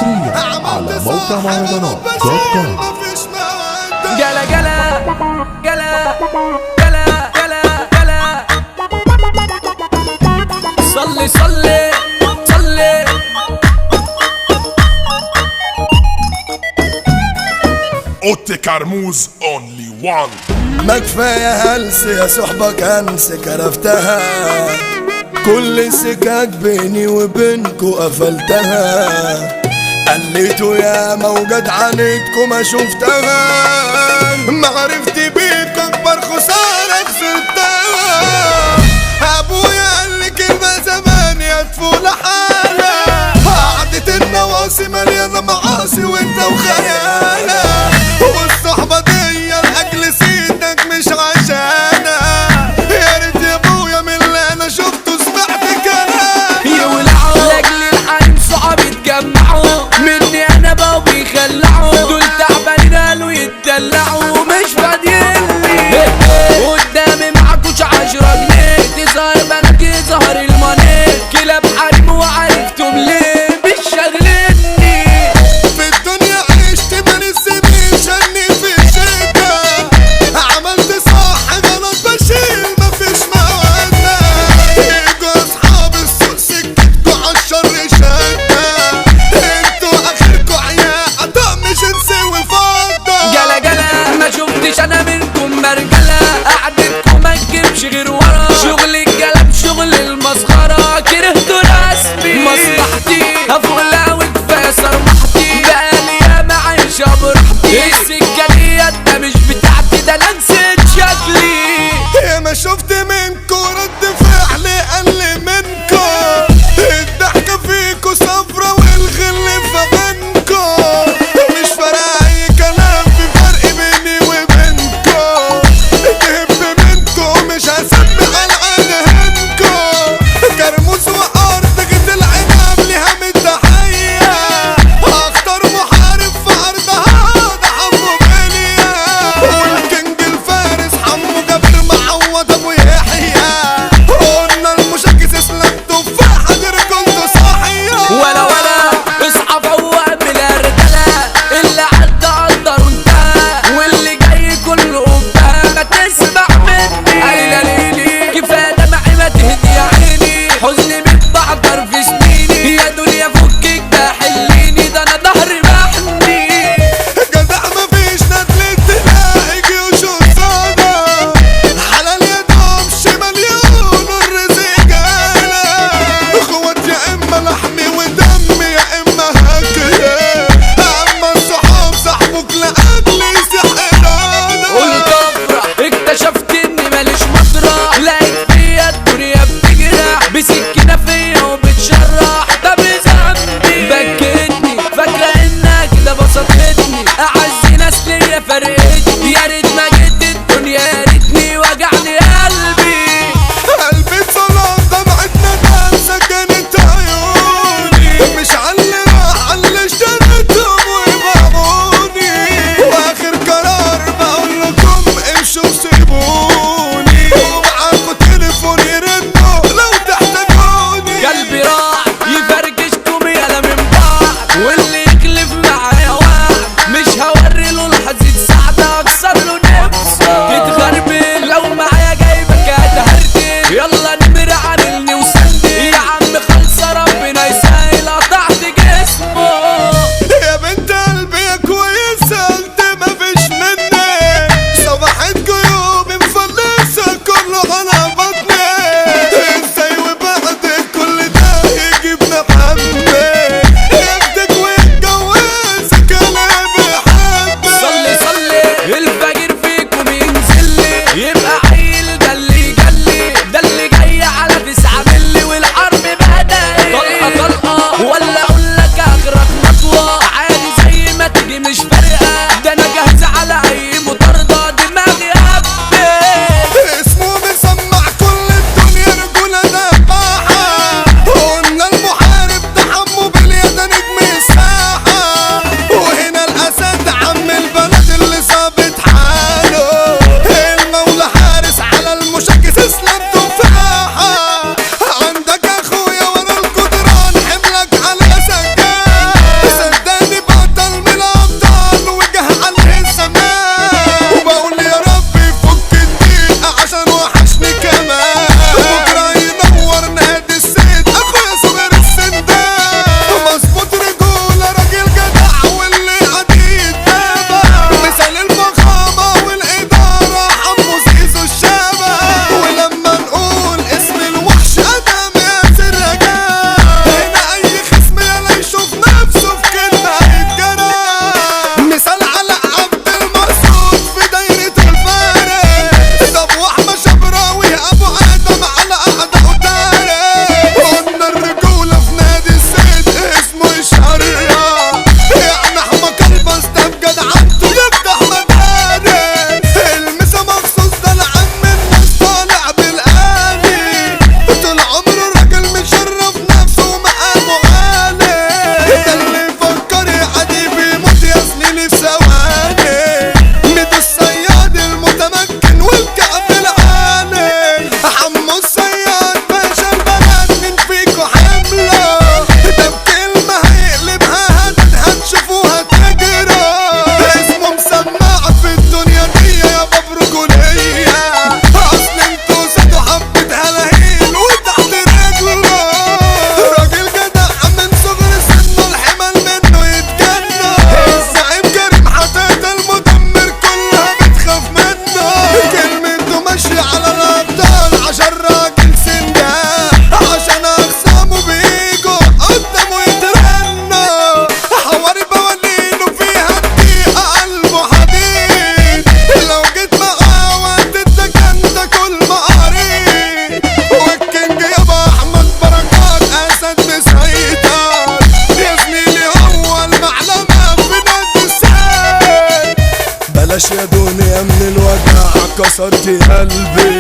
حصريا على موقع مهرجانات دوت كوم. جلا جلا جلا جلا جلا جلا صلي صلي صلي اوتي كرموز اونلي وان. ما كفاية هلس يا صحبة كنس كرفتها، كل سكاك بيني وبينكو قفلتها، قليتوا يا موجات عنيتكو ما شفتها، معرفتي بيك اكبر خسارة خسرتها. ابويا قالي كلمة زمان يا طفولة حالة، قعدة النواصي مليانة معاصي وانت وخيالة، والصحبة دي لاجل سيدك مش عشانها. يا ريت يا ابويا من اللي انا شفته سمعت كلام يولعوا لاجل الحريم صحاب يتجمعوا مني انا بقوا بيخلعوا، دول تعبانين قالوا يتدلعوا مش فاضيينلي قدامي معكوش 10 جنيه تظهر بنات يظهر المنيه، كلاب حريم وعرفتم ليه مش شاغليني. في الدنيا عشت كسرت قلبي